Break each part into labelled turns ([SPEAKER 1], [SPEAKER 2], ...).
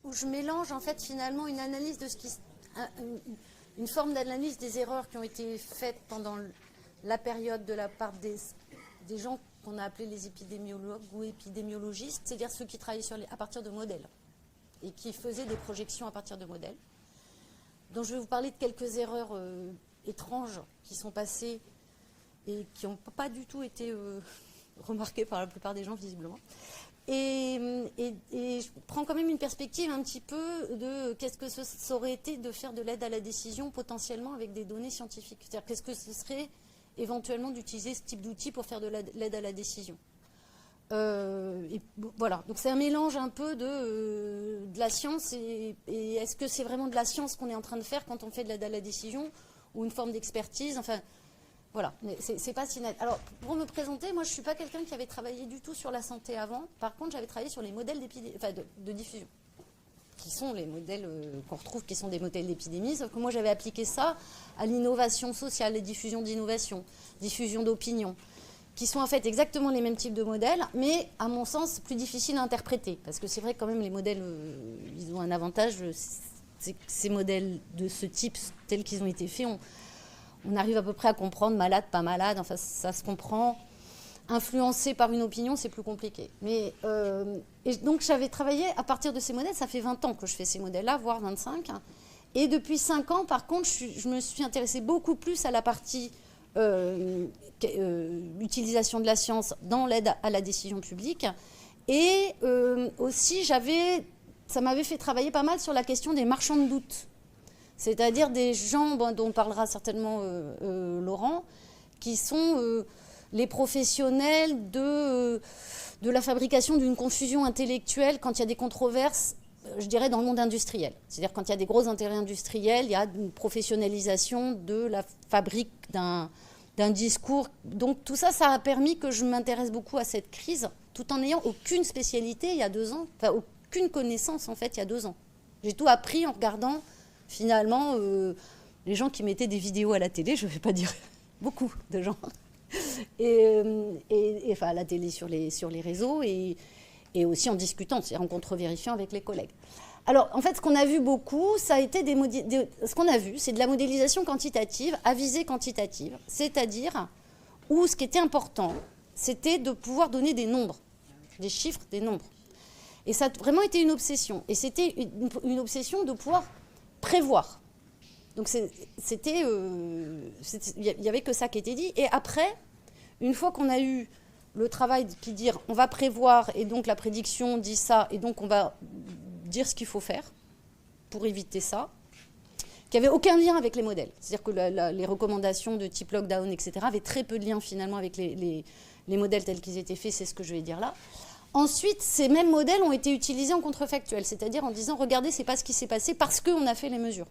[SPEAKER 1] où je mélange en fait finalement une analyse de ce qui, une forme d'analyse des erreurs qui ont été faites pendant la période de la part des gens qu'on a appelés les épidémiologues ou épidémiologistes, c'est-à-dire ceux qui travaillaient à partir de modèles et qui faisaient des projections à partir de modèles. Donc je vais vous parler de quelques erreurs étranges qui sont passées et qui n'ont pas du tout été remarquées par la plupart des gens visiblement. Et je prends quand même une perspective un petit peu de qu'est-ce que ça aurait été de faire de l'aide à la décision potentiellement avec des données scientifiques. C'est-à-dire qu'est-ce que ce serait éventuellement d'utiliser ce type d'outil pour faire de l'aide à la décision. Et voilà, donc c'est un mélange un peu de la science et est-ce que c'est vraiment de la science qu'on est en train de faire quand on fait de l'aide à la décision ou une forme d'expertise, enfin voilà, c'est pas si net. Alors pour me présenter, moi je suis pas quelqu'un qui avait travaillé du tout sur la santé avant, par contre j'avais travaillé sur les modèles de diffusion, qui sont les modèles qu'on retrouve, qui sont des modèles d'épidémie, sauf que moi j'avais appliqué ça à l'innovation sociale, les diffusions d'innovation, diffusion d'opinion, qui sont en fait exactement les mêmes types de modèles, mais à mon sens plus difficiles à interpréter, parce que c'est vrai que quand même les modèles, ils ont un avantage, c'est que ces modèles de ce type, tels qu'ils ont été faits, on arrive à peu près à comprendre malade, pas malade, enfin ça se comprend. Influencé par une opinion, c'est plus compliqué. Mais, et donc j'avais travaillé à partir de ces modèles, ça fait 20 ans que je fais ces modèles-là, voire 25. Et depuis 5 ans, par contre, je me suis intéressée beaucoup plus à la partie utilisation de la science dans l'aide à la décision publique. Et aussi, ça m'avait fait travailler pas mal sur la question des marchands de doute. C'est-à-dire des gens dont parlera certainement Laurent, qui sont les professionnels de la fabrication d'une confusion intellectuelle quand il y a des controverses, je dirais, dans le monde industriel. C'est-à-dire quand il y a des gros intérêts industriels, il y a une professionnalisation de la fabrique d'un discours. Donc tout ça, ça a permis que je m'intéresse beaucoup à cette crise, tout en n'ayant aucune spécialité il y a 2 ans, enfin aucune connaissance en fait il y a 2 ans. J'ai tout appris en regardant finalement les gens qui mettaient des vidéos à la télé, je ne vais pas dire beaucoup de gens, et enfin à la télé sur les réseaux et aussi en discutant, c'est-à-dire en contre-vérifiant avec les collègues. Alors en fait ce qu'on a vu beaucoup, ça a été ce qu'on a vu, c'est de la modélisation quantitative à visée quantitative, c'est-à-dire où ce qui était important, c'était de pouvoir donner des nombres, des chiffres, des nombres. Et ça a vraiment été une obsession. Et c'était une obsession de pouvoir prévoir. Donc il n'y avait que ça qui était dit. Et après, une fois qu'on a eu le travail qui dit on va prévoir et donc la prédiction dit ça et donc on va dire ce qu'il faut faire pour éviter ça, qui n'avait aucun lien avec les modèles. C'est-à-dire que les recommandations de type lockdown, etc., avaient très peu de lien finalement avec les modèles tels qu'ils étaient faits, c'est ce que je vais dire là. Ensuite, ces mêmes modèles ont été utilisés en contrefactuel, c'est-à-dire en disant, regardez, c'est pas ce qui s'est passé parce qu'on a fait les mesures.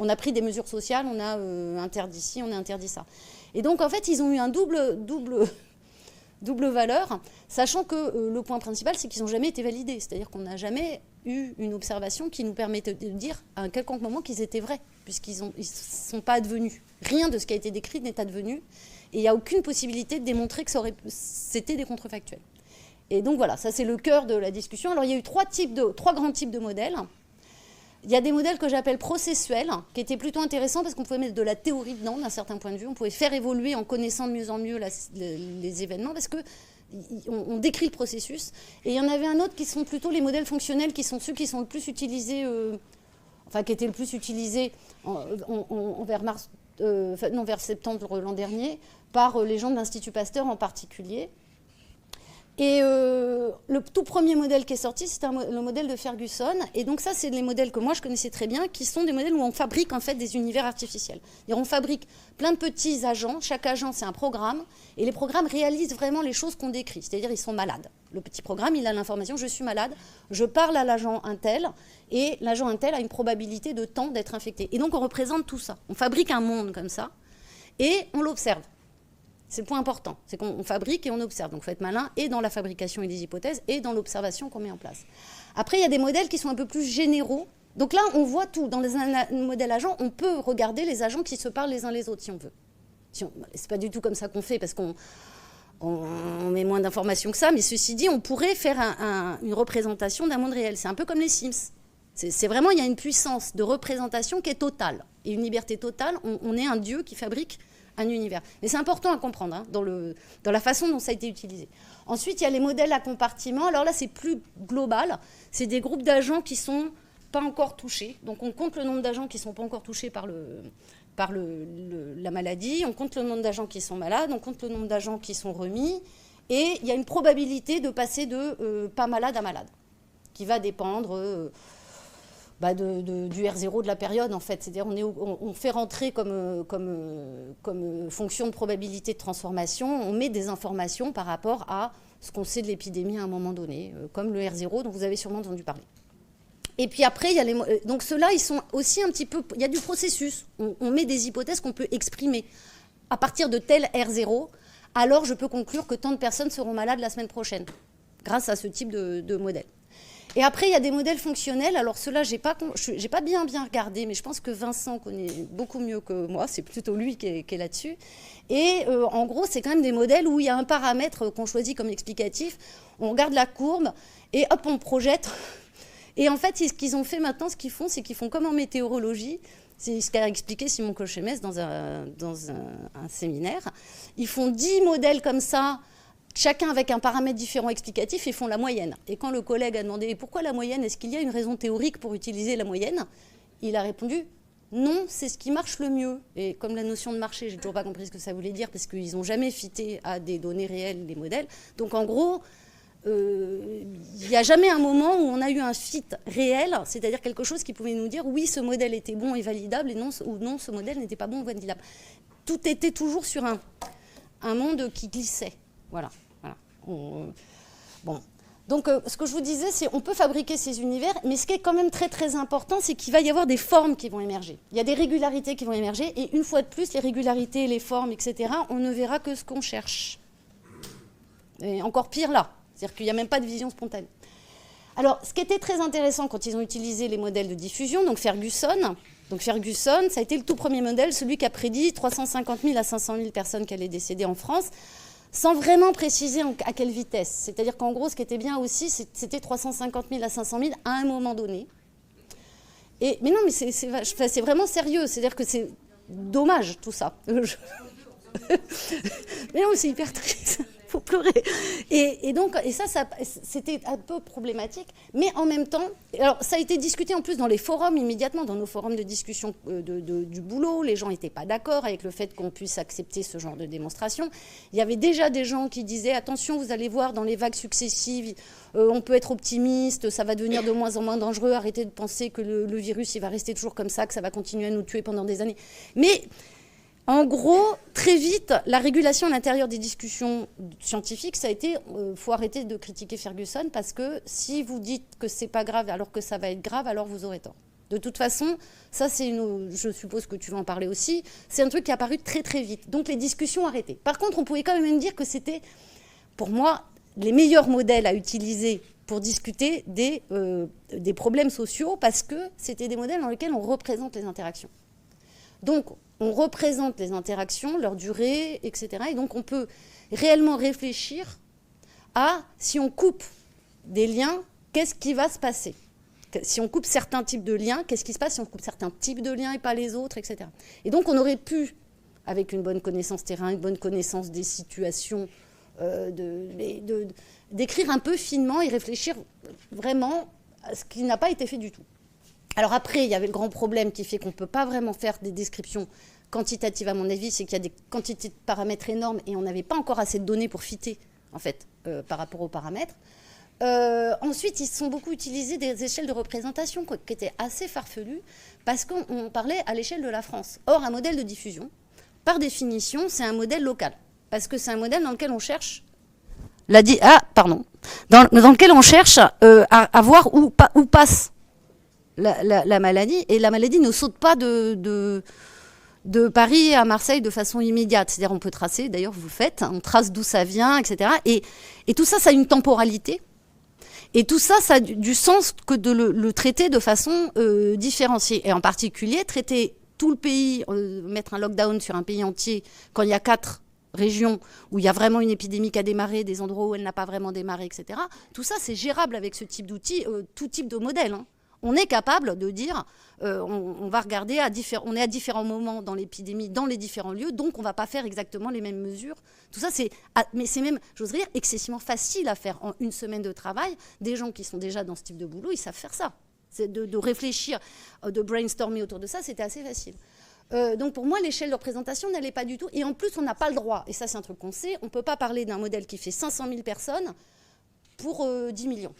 [SPEAKER 1] On a pris des mesures sociales, on a interdit ci, on a interdit ça. Et donc, en fait, ils ont eu un double valeur, sachant que le point principal, c'est qu'ils n'ont jamais été validés. C'est-à-dire qu'on n'a jamais eu une observation qui nous permettait de dire à un quelconque moment qu'ils étaient vrais, puisqu'ils ne sont pas advenus. Rien de ce qui a été décrit n'est advenu. Et il n'y a aucune possibilité de démontrer que c'était des contrefactuels. Et donc voilà, ça c'est le cœur de la discussion. Alors il y a eu 3 grands types de modèles. Il y a des modèles que j'appelle processuels, qui étaient plutôt intéressants parce qu'on pouvait mettre de la théorie dedans d'un certain point de vue. On pouvait faire évoluer en connaissant de mieux en mieux les événements parce qu'on décrit le processus. Et il y en avait un autre qui sont plutôt les modèles fonctionnels, qui sont ceux qui sont le plus utilisés, qui étaient le plus utilisés vers septembre l'an dernier par les gens de l'Institut Pasteur en particulier. Et le tout premier modèle qui est sorti, c'est le modèle de Ferguson. Et donc ça, c'est les modèles que moi, je connaissais très bien, qui sont des modèles où on fabrique en fait des univers artificiels. On fabrique plein de petits agents. Chaque agent, c'est un programme. Et les programmes réalisent vraiment les choses qu'on décrit. C'est-à-dire, ils sont malades. Le petit programme, il a l'information, je suis malade. Je parle à l'agent Intel. Et l'agent Intel a une probabilité de temps d'être infecté. Et donc, on représente tout ça. On fabrique un monde comme ça. Et on l'observe. C'est le point important, c'est qu'on fabrique et on observe. Donc il faut être malin et dans la fabrication et les hypothèses et dans l'observation qu'on met en place. Après, il y a des modèles qui sont un peu plus généraux. Donc là, on voit tout. Dans les modèles agents, on peut regarder les agents qui se parlent les uns les autres, si on veut. C'est pas du tout comme ça qu'on fait, parce qu'on met moins d'informations que ça. Mais ceci dit, on pourrait faire une représentation d'un monde réel. C'est un peu comme les Sims. C'est vraiment, il y a une puissance de représentation qui est totale, et une liberté totale. On est un dieu qui fabrique un univers. Mais c'est important à comprendre, hein, dans la façon dont ça a été utilisé. Ensuite, il y a les modèles à compartiments. Alors là, c'est plus global. C'est des groupes d'agents qui sont pas encore touchés. Donc on compte le nombre d'agents qui ne sont pas encore touchés par la maladie. On compte le nombre d'agents qui sont malades. On compte le nombre d'agents qui sont remis. Et il y a une probabilité de passer de pas malade à malade, qui va dépendre du R0 de la période, en fait. C'est-à-dire on fait rentrer comme fonction de probabilité de transformation, on met des informations par rapport à ce qu'on sait de l'épidémie à un moment donné, comme le R0 dont vous avez sûrement entendu parler. Et puis après, il y a donc ceux-là, ils sont aussi un petit peu... Il y a du processus. On met des hypothèses qu'on peut exprimer. À partir de tel R0, alors je peux conclure que tant de personnes seront malades la semaine prochaine, grâce à ce type de modèle. Et après, il y a des modèles fonctionnels. Alors ceux-là, j'ai pas bien regardé, mais je pense que Vincent connaît beaucoup mieux que moi. C'est plutôt lui qui est là-dessus. Et en gros, c'est quand même des modèles où il y a un paramètre qu'on choisit comme explicatif. On regarde la courbe et hop, on projette. Et en fait, ce qu'ils ont fait maintenant, ce qu'ils font, c'est qu'ils font comme en météorologie. C'est ce qu'a expliqué Simon Kochemes dans un séminaire. Ils font 10 modèles comme ça, chacun avec un paramètre différent explicatif, et font la moyenne. Et quand le collègue a demandé pourquoi la moyenne, est-ce qu'il y a une raison théorique pour utiliser la moyenne, il a répondu non, c'est ce qui marche le mieux. Et comme la notion de marché, j'ai toujours pas compris ce que ça voulait dire, parce qu'ils n'ont jamais fité à des données réelles les modèles. Donc en gros, il n'y a jamais un moment où on a eu un fit réel, c'est-à-dire quelque chose qui pouvait nous dire oui, ce modèle était bon et validable, et non, ou non, ce modèle n'était pas bon ou validable. Tout était toujours sur un monde qui glissait. Voilà. Bon. Donc, ce que je vous disais, c'est qu'on peut fabriquer ces univers, mais ce qui est quand même très, très important, c'est qu'il va y avoir des formes qui vont émerger. Il y a des régularités qui vont émerger, et une fois de plus, les régularités, les formes, etc., on ne verra que ce qu'on cherche. Et encore pire là. C'est-à-dire qu'il n'y a même pas de vision spontanée. Alors, ce qui était très intéressant quand ils ont utilisé les modèles de diffusion, donc Ferguson, ça a été le tout premier modèle, celui qui a prédit 350 000 à 500 000 personnes qui allaient décéder en France, sans vraiment préciser à quelle vitesse. C'est-à-dire qu'en gros, ce qui était bien aussi, c'était 350 000 à 500 000 à un moment donné. Mais non, mais c'est vraiment sérieux. C'est-à-dire que c'est dommage, tout ça. Mais non, c'est hyper triste. Faut pleurer. Et ça, c'était un peu problématique. Mais en même temps, alors ça a été discuté en plus dans les forums immédiatement, dans nos forums de discussion du boulot. Les gens n'étaient pas d'accord avec le fait qu'on puisse accepter ce genre de démonstration. Il y avait déjà des gens qui disaient attention, vous allez voir dans les vagues successives, on peut être optimiste, ça va devenir de moins en moins dangereux. Arrêtez de penser que le virus il va rester toujours comme ça, que ça va continuer à nous tuer pendant des années. Mais en gros, très vite, la régulation à l'intérieur des discussions scientifiques, ça a été, faut arrêter de critiquer Ferguson, parce que si vous dites que c'est pas grave alors que ça va être grave, alors vous aurez tort. De toute façon, ça je suppose que tu vas en parler aussi, c'est un truc qui est apparu très très vite. Donc les discussions arrêtées. Par contre, on pouvait quand même dire que c'était, pour moi, les meilleurs modèles à utiliser pour discuter des problèmes sociaux, parce que c'était des modèles dans lesquels on représente les interactions. Donc, on représente les interactions, leur durée, etc. Et donc, on peut réellement réfléchir à, si on coupe des liens, qu'est-ce qui va se passer? Si on coupe certains types de liens, qu'est-ce qui se passe si on coupe certains types de liens et pas les autres, etc. Et donc, on aurait pu, avec une bonne connaissance terrain, une bonne connaissance des situations, d'écrire un peu finement et réfléchir vraiment à ce qui n'a pas été fait du tout. Alors après, il y avait le grand problème qui fait qu'on ne peut pas vraiment faire des descriptions quantitatives, à mon avis, c'est qu'il y a des quantités de paramètres énormes et on n'avait pas encore assez de données pour fitter, en fait, par rapport aux paramètres. Ensuite, ils sont beaucoup utilisés des échelles de représentation qui étaient assez farfelues, parce qu'on parlait à l'échelle de la France. Or, un modèle de diffusion, par définition, c'est un modèle local, parce que c'est un modèle dans lequel on cherche dans lequel on cherche à voir où passe la maladie, et la maladie ne saute pas de Paris à Marseille de façon immédiate. C'est-à-dire on peut tracer, d'ailleurs vous le faites, on trace d'où ça vient, etc. Et tout ça, ça a une temporalité. Et tout ça, ça a du sens que de le traiter de façon différenciée. Et en particulier, traiter tout le pays, mettre un lockdown sur un pays entier, quand il y a 4 régions où il y a vraiment une épidémie qui a démarré, des endroits où elle n'a pas vraiment démarré, etc. Tout ça, c'est gérable avec ce type d'outils, tout type de modèle, hein. on est capable de dire, on va regarder, on est à différents moments dans l'épidémie, dans les différents lieux, donc on ne va pas faire exactement les mêmes mesures. Tout ça, mais c'est même, j'oserais dire, excessivement facile à faire en une semaine de travail. Des gens qui sont déjà dans ce type de boulot, ils savent faire ça. C'est de réfléchir, de brainstormer autour de ça, c'était assez facile. Donc pour moi, l'échelle de représentation n'allait pas du tout. Et en plus, on n'a pas le droit, et ça c'est un truc qu'on sait, on ne peut pas parler d'un modèle qui fait 500 000 personnes pour 10 millions.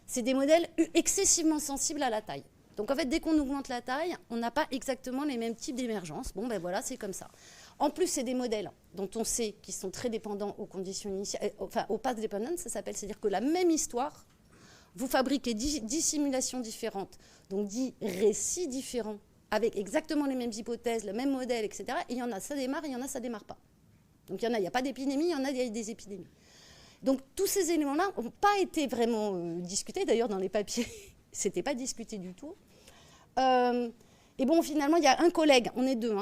[SPEAKER 1] C'est des modèles excessivement sensibles à la taille. Donc en fait, dès qu'on augmente la taille, on n'a pas exactement les mêmes types d'émergence. Bon, ben voilà, c'est comme ça. En plus, c'est des modèles dont on sait qu'ils sont très dépendants aux conditions initiales, enfin au path dependent, ça s'appelle, c'est-à-dire que la même histoire, vous fabriquez 10 simulations différentes, donc 10 récits différents, avec exactement les mêmes hypothèses, le même modèle, etc. Et il y en a, ça démarre, et il y en a, ça démarre pas. Donc il y en a, il n'y a pas d'épidémie, il y en a, il y a des épidémies. Donc tous ces éléments-là n'ont pas été vraiment discutés. D'ailleurs, dans les papiers, ce n'était pas discuté du tout. Et bon, finalement, il y a un collègue, on est deux,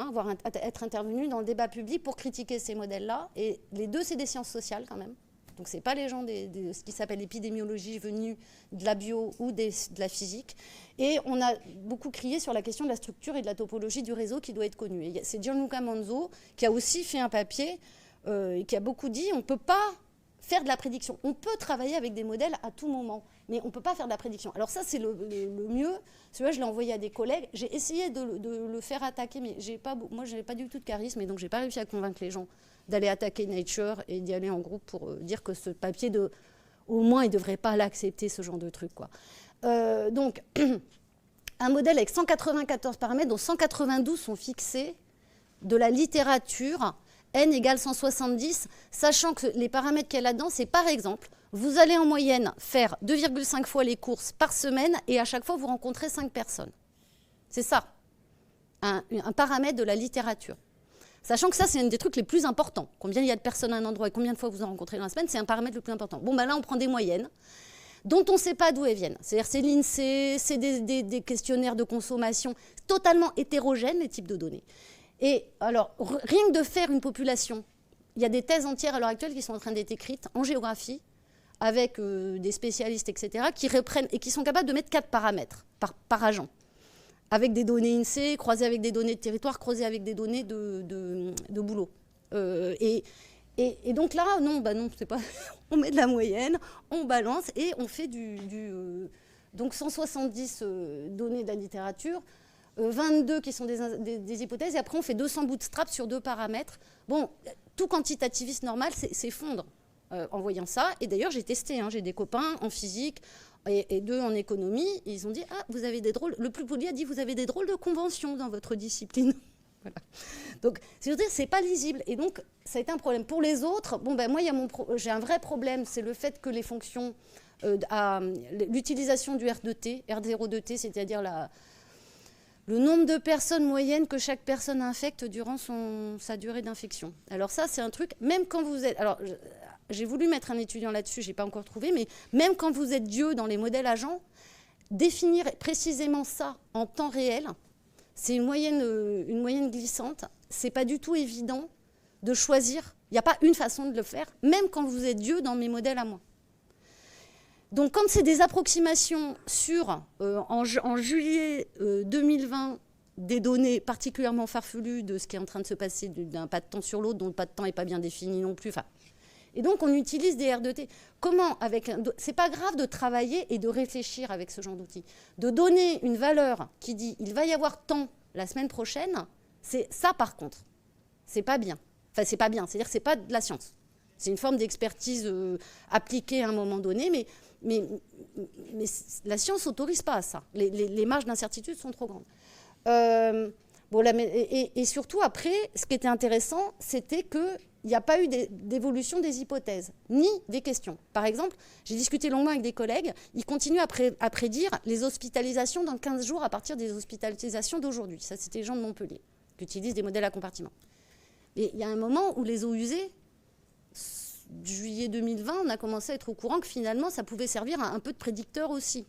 [SPEAKER 1] être intervenus dans le débat public pour critiquer ces modèles-là. Et les deux, c'est des sciences sociales quand même. Donc ce n'est pas les gens de ce qui s'appelle l'épidémiologie venus de la bio ou de la physique. Et on a beaucoup crié sur la question de la structure et de la topologie du réseau qui doit être connue. C'est Gianluca Manzo qui a aussi fait un papier et qui a beaucoup dit on ne peut pas faire de la prédiction. On peut travailler avec des modèles à tout moment, mais on ne peut pas faire de la prédiction. Alors ça, c'est le mieux. Celui-là, je l'ai envoyé à des collègues. J'ai essayé de le faire attaquer, mais moi, je n'avais pas du tout de charisme, et donc je n'ai pas réussi à convaincre les gens d'aller attaquer Nature et d'y aller en groupe pour dire que ce papier, au moins, ils ne devraient pas l'accepter, ce genre de truc, quoi. Donc, un modèle avec 194 paramètres, dont 192 sont fixés, de la littérature, n égale 170, sachant que les paramètres qu'il y a là-dedans, c'est par exemple, vous allez en moyenne faire 2,5 fois les courses par semaine et à chaque fois, vous rencontrez 5 personnes. C'est ça, un paramètre de la littérature. Sachant que ça, c'est un des trucs les plus importants. Combien il y a de personnes à un endroit et combien de fois vous en rencontrez dans la semaine, c'est un paramètre le plus important. Bon, ben là, on prend des moyennes dont on ne sait pas d'où elles viennent. C'est-à-dire c'est l'INSEE, c'est des questionnaires de consommation totalement hétérogènes, les types de données. Et alors, rien que de faire une population, il y a des thèses entières à l'heure actuelle qui sont en train d'être écrites en géographie, avec des spécialistes, etc., qui reprennent et qui sont capables de mettre 4 paramètres par agent, avec des données INSEE, croisées avec des données de territoire, croisées avec des données de boulot. Et donc là, non, c'est pas. On met de la moyenne, on balance et on fait donc 170 données de la littérature, 22 qui sont des hypothèses, et après on fait 200 bootstraps sur 2 paramètres. Bon, tout quantitativiste normal s'effondre en voyant ça. Et d'ailleurs, j'ai testé, j'ai des copains en physique et 2 en économie. Et ils ont dit, vous avez des drôles. Le plus poli a dit, vous avez des drôles de conventions dans votre discipline. Voilà. Donc, c'est pas lisible. Et donc, ça a été un problème. Pour les autres, moi, j'ai un vrai problème, c'est le fait que les fonctions, l'utilisation du R2T, R0,2T, c'est-à-dire le nombre de personnes moyennes que chaque personne infecte durant sa durée d'infection. Alors ça, c'est un truc, même quand vous êtes... Alors, j'ai voulu mettre un étudiant là-dessus, je n'ai pas encore trouvé, mais même quand vous êtes Dieu dans les modèles agents, définir précisément ça en temps réel, c'est une moyenne glissante. Ce n'est pas du tout évident de choisir. Il n'y a pas une façon de le faire, même quand vous êtes Dieu dans mes modèles à moi. Donc, quand c'est des approximations sur, en juillet 2020, des données particulièrement farfelues de ce qui est en train de se passer d'un pas de temps sur l'autre, dont le pas de temps n'est pas bien défini non plus. Et donc, on utilise des R2T. Comment c'est pas grave de travailler et de réfléchir avec ce genre d'outils. De donner une valeur qui dit il va y avoir tant la semaine prochaine, c'est ça par contre. C'est pas bien. Enfin, c'est pas bien. C'est-à-dire que c'est pas de la science. C'est une forme d'expertise appliquée à un moment donné, mais la science n'autorise pas à ça. Les marges d'incertitude sont trop grandes. Et surtout, après, ce qui était intéressant, c'était qu'il n'y a pas eu d'évolution des hypothèses, ni des questions. Par exemple, j'ai discuté longuement avec des collègues, ils continuent à prédire les hospitalisations dans 15 jours à partir des hospitalisations d'aujourd'hui. Ça, c'était les gens de Montpellier, qui utilisent des modèles à compartiment. Et il y a un moment où les eaux usées, juillet 2020, on a commencé à être au courant que finalement, ça pouvait servir à un peu de prédicteur aussi.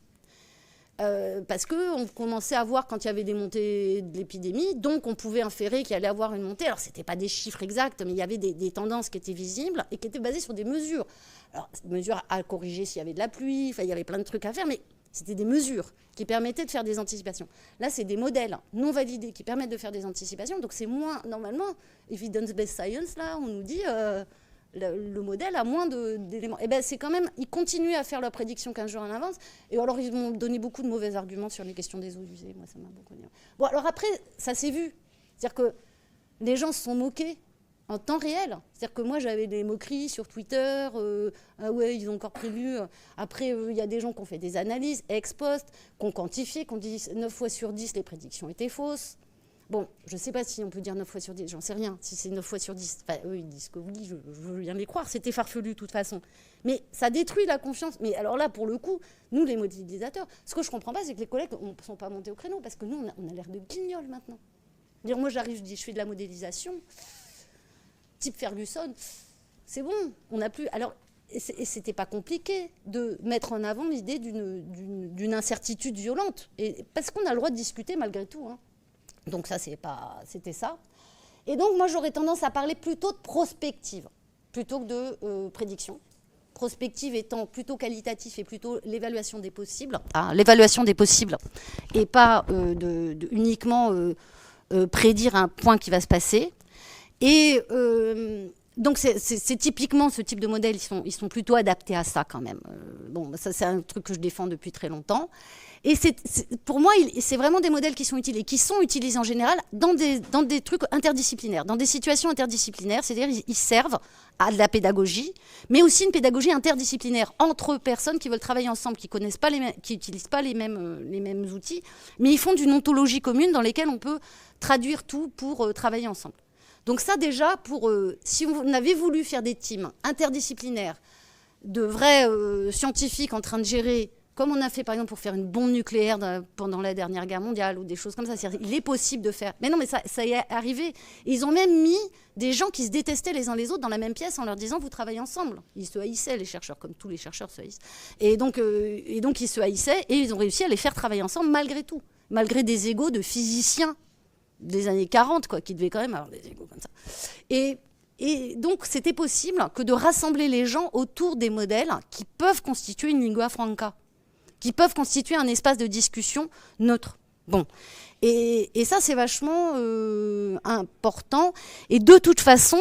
[SPEAKER 1] Parce qu'on commençait à voir quand il y avait des montées de l'épidémie, donc on pouvait inférer qu'il allait y avoir une montée. Alors, ce n'était pas des chiffres exacts, mais il y avait des tendances qui étaient visibles et qui étaient basées sur des mesures. Alors, mesures à corriger s'il y avait de la pluie, il y avait plein de trucs à faire, mais C'était des mesures qui permettaient de faire des anticipations. Là, c'est des modèles non validés qui permettent de faire des anticipations. Donc, c'est moins, normalement, evidence-based science, là, on nous dit, le modèle a moins d'éléments. Et bien, c'est quand même, ils continuent à faire leur prédiction 15 jours en avance. Et alors, ils m'ont donné beaucoup de mauvais arguments sur les questions des eaux usées. Moi, ça m'a beaucoup dit. Bon, alors après, ça s'est vu. C'est-à-dire que les gens se sont moqués en temps réel. C'est-à-dire que moi, j'avais des moqueries sur Twitter. Ah ouais, ils ont encore prévu. Après, il y a des gens qui ont fait des analyses ex post, qui ont quantifié, qui ont dit 9 fois sur 10, les prédictions étaient fausses. Bon, je ne sais pas si on peut dire 9 fois sur 10, j'en sais rien. Si c'est 9 fois sur 10, enfin, eux, ils disent que oui, je veux bien les croire. C'était farfelu, de toute façon. Mais ça détruit la confiance. Mais alors là, pour le coup, nous, les modélisateurs, ce que je ne comprends pas, c'est que les collègues ne sont pas montés au créneau, parce que nous, on a l'air de guignols maintenant. Dire, moi, j'arrive, je dis, je fais de la modélisation, type Ferguson, c'est bon, on n'a plus... Alors, et c'était pas compliqué de mettre en avant l'idée d'une incertitude violente. Et, parce qu'on a le droit de discuter malgré tout, hein. Donc ça, c'était ça. Et donc, moi, j'aurais tendance à parler plutôt de prospective, plutôt que de prédiction. Prospective étant plutôt qualitatif et plutôt l'évaluation des possibles. L'évaluation des possibles, et pas uniquement prédire un point qui va se passer. Et donc, c'est typiquement ce type de modèle, ils sont plutôt adaptés à ça quand même. Bon, ça, c'est un truc que je défends depuis très longtemps. Et pour moi, c'est vraiment des modèles qui sont utiles et qui sont utilisés en général dans des trucs interdisciplinaires, dans des situations interdisciplinaires, c'est-à-dire ils servent à de la pédagogie, mais aussi une pédagogie interdisciplinaire entre personnes qui veulent travailler ensemble, qui connaissent pas qui n'utilisent pas les mêmes outils, mais ils font d'une ontologie commune dans lesquelles on peut traduire tout pour travailler ensemble. Donc ça déjà, si on avait voulu faire des teams interdisciplinaires, de vrais scientifiques en train de gérer, comme on a fait par exemple pour faire une bombe nucléaire pendant la dernière guerre mondiale ou des choses comme ça, il est possible de faire. Mais non, mais ça y est arrivé. Et ils ont même mis des gens qui se détestaient les uns les autres dans la même pièce en leur disant vous travaillez ensemble. Ils se haïssaient, les chercheurs, comme tous les chercheurs se haïssent. Et donc ils se haïssaient et ils ont réussi à les faire travailler ensemble malgré tout, malgré des égos de physiciens des années 40, quoi, qui devaient quand même avoir des égos comme ça. Et donc, c'était possible que de rassembler les gens autour des modèles qui peuvent constituer une lingua franca, qui peuvent constituer un espace de discussion neutre. Bon. Et ça, c'est vachement important. Et de toute façon,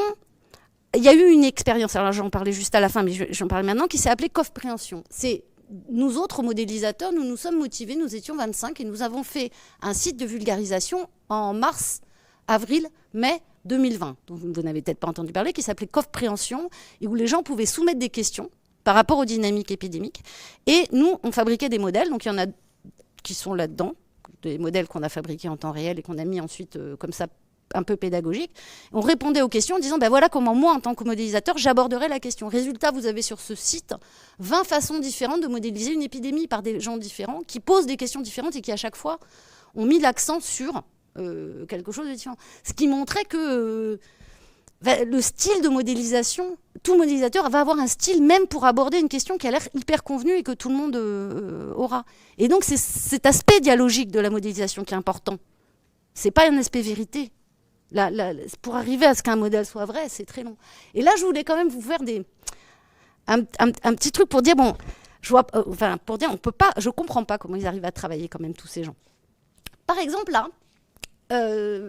[SPEAKER 1] il y a eu une expérience, alors j'en parlais juste à la fin, mais j'en parle maintenant, qui s'est appelée COF-préhension. C'est nous autres modélisateurs, nous nous sommes motivés, nous étions 25 et nous avons fait un site de vulgarisation en mars, avril, mai 2020, dont vous n'avez peut-être pas entendu parler, qui s'appelait COF-préhension, et où les gens pouvaient soumettre des questions par rapport aux dynamiques épidémiques. Et nous, on fabriquait des modèles, donc il y en a qui sont là-dedans, des modèles qu'on a fabriqués en temps réel et qu'on a mis ensuite comme ça, un peu pédagogique. On répondait aux questions en disant ben voilà comment moi, en tant que modélisateur, j'aborderais la question. Résultat, vous avez sur ce site 20 façons différentes de modéliser une épidémie par des gens différents qui posent des questions différentes et qui, à chaque fois, ont mis l'accent sur quelque chose de différent. Ce qui montrait que le style de modélisation, tout modélisateur va avoir un style même pour aborder une question qui a l'air hyper convenue et que tout le monde aura. Et donc, c'est cet aspect dialogique de la modélisation qui est important. C'est pas un aspect vérité. Pour arriver à ce qu'un modèle soit vrai, c'est très long. Et là, je voulais quand même vous faire un petit truc pour dire, bon, pour dire, je comprends pas comment ils arrivent à travailler quand même tous ces gens. Par exemple, là,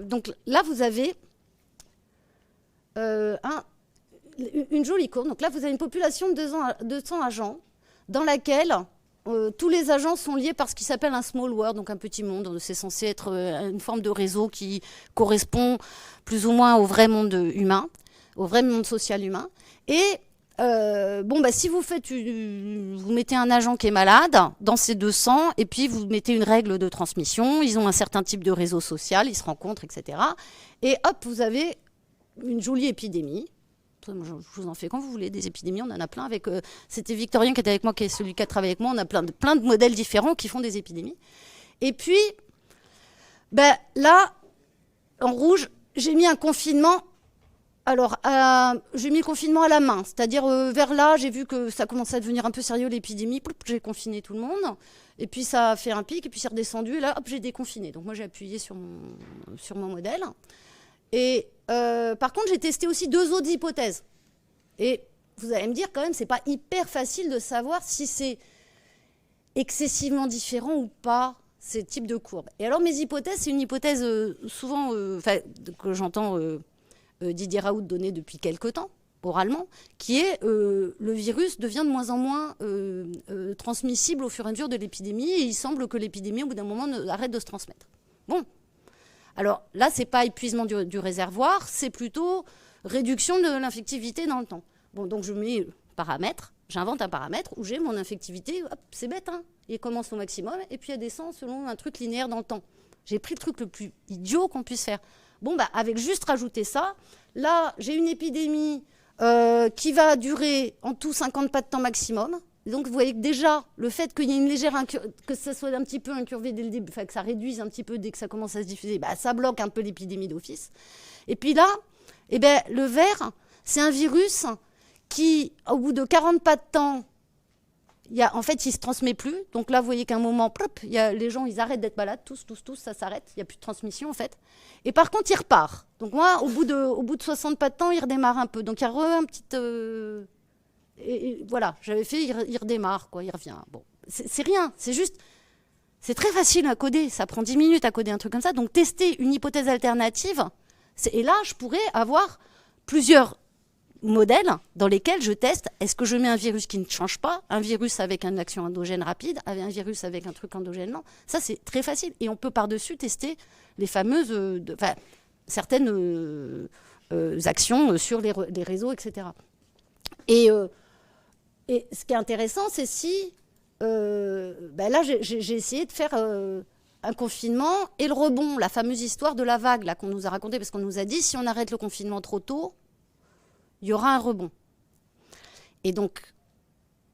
[SPEAKER 1] donc là, vous avez une jolie courbe. Donc là, vous avez une population de 200 agents dans laquelle tous les agents sont liés par ce qui s'appelle un small world, donc un petit monde. C'est censé être une forme de réseau qui correspond plus ou moins au vrai monde humain, au vrai monde social humain. Et si vous mettez un agent qui est malade dans ces 200, et puis vous mettez une règle de transmission, ils ont un certain type de réseau social, ils se rencontrent, etc. Et hop, vous avez une jolie épidémie. Je vous en fais quand vous voulez, des épidémies, on en a plein. C'était Victorien qui était avec moi, qui est celui qui a travaillé avec moi. On a plein de modèles différents qui font des épidémies. Et puis, là, en rouge, j'ai mis un confinement. Alors, j'ai mis le confinement à la main. C'est-à-dire, vers là, j'ai vu que ça commençait à devenir un peu sérieux, l'épidémie. J'ai confiné tout le monde. Et puis, ça a fait un pic. Et puis, c'est redescendu. Et là, hop, j'ai déconfiné. Donc, moi, j'ai appuyé sur mon modèle. Et par contre, j'ai testé aussi 2 autres hypothèses. Et vous allez me dire, quand même, c'est pas hyper facile de savoir si c'est excessivement différents ou pas ces types de courbes. Et alors mes hypothèses, c'est une hypothèse souvent que j'entends Didier Raoult donner depuis quelque temps, oralement, qui est le virus devient de moins en moins transmissible au fur et à mesure de l'épidémie, et il semble que l'épidémie, au bout d'un moment, arrête de se transmettre. Bon. Alors là, c'est pas épuisement du réservoir, c'est plutôt réduction de l'infectivité dans le temps. Bon, donc je mets paramètre, j'invente un paramètre où j'ai mon infectivité, hop, c'est bête, hein, il commence au maximum, et puis elle descend selon un truc linéaire dans le temps. J'ai pris le truc le plus idiot qu'on puisse faire. Bon, bah, avec juste rajouter ça, là, j'ai une épidémie qui va durer en tout 50 pas de temps maximum. Donc, vous voyez que déjà, le fait qu'il y ait une légère que ça soit un petit peu incurvé dès le début, enfin, que ça réduise un petit peu dès que ça commence à se diffuser, bah, ça bloque un peu l'épidémie d'office. Et puis là, eh ben, le ver, c'est un virus qui, au bout de 40 pas de temps, en fait, il ne se transmet plus. Donc là, vous voyez qu'à un moment, plop, les gens, ils arrêtent d'être malades, tous, ça s'arrête. Il n'y a plus de transmission, en fait. Et par contre, il repart. Donc moi, au bout de 60 pas de temps, il redémarre un peu. Donc il y a un petit... et voilà, j'avais fait, il redémarre, quoi, il revient. Bon, c'est rien, c'est juste... C'est très facile à coder. Ça prend 10 minutes à coder un truc comme ça. Donc tester une hypothèse alternative, et là, je pourrais avoir plusieurs modèles dans lesquels je teste, est-ce que je mets un virus qui ne change pas, un virus avec une action endogène rapide, un virus avec un truc endogène lent. Ça, c'est très facile. Et on peut par-dessus tester les fameuses, certaines actions sur les réseaux, etc. Et ce qui est intéressant, c'est si, là, j'ai essayé de faire un confinement et le rebond, la fameuse histoire de la vague là qu'on nous a racontée, parce qu'on nous a dit, si on arrête le confinement trop tôt, il y aura un rebond. Et donc,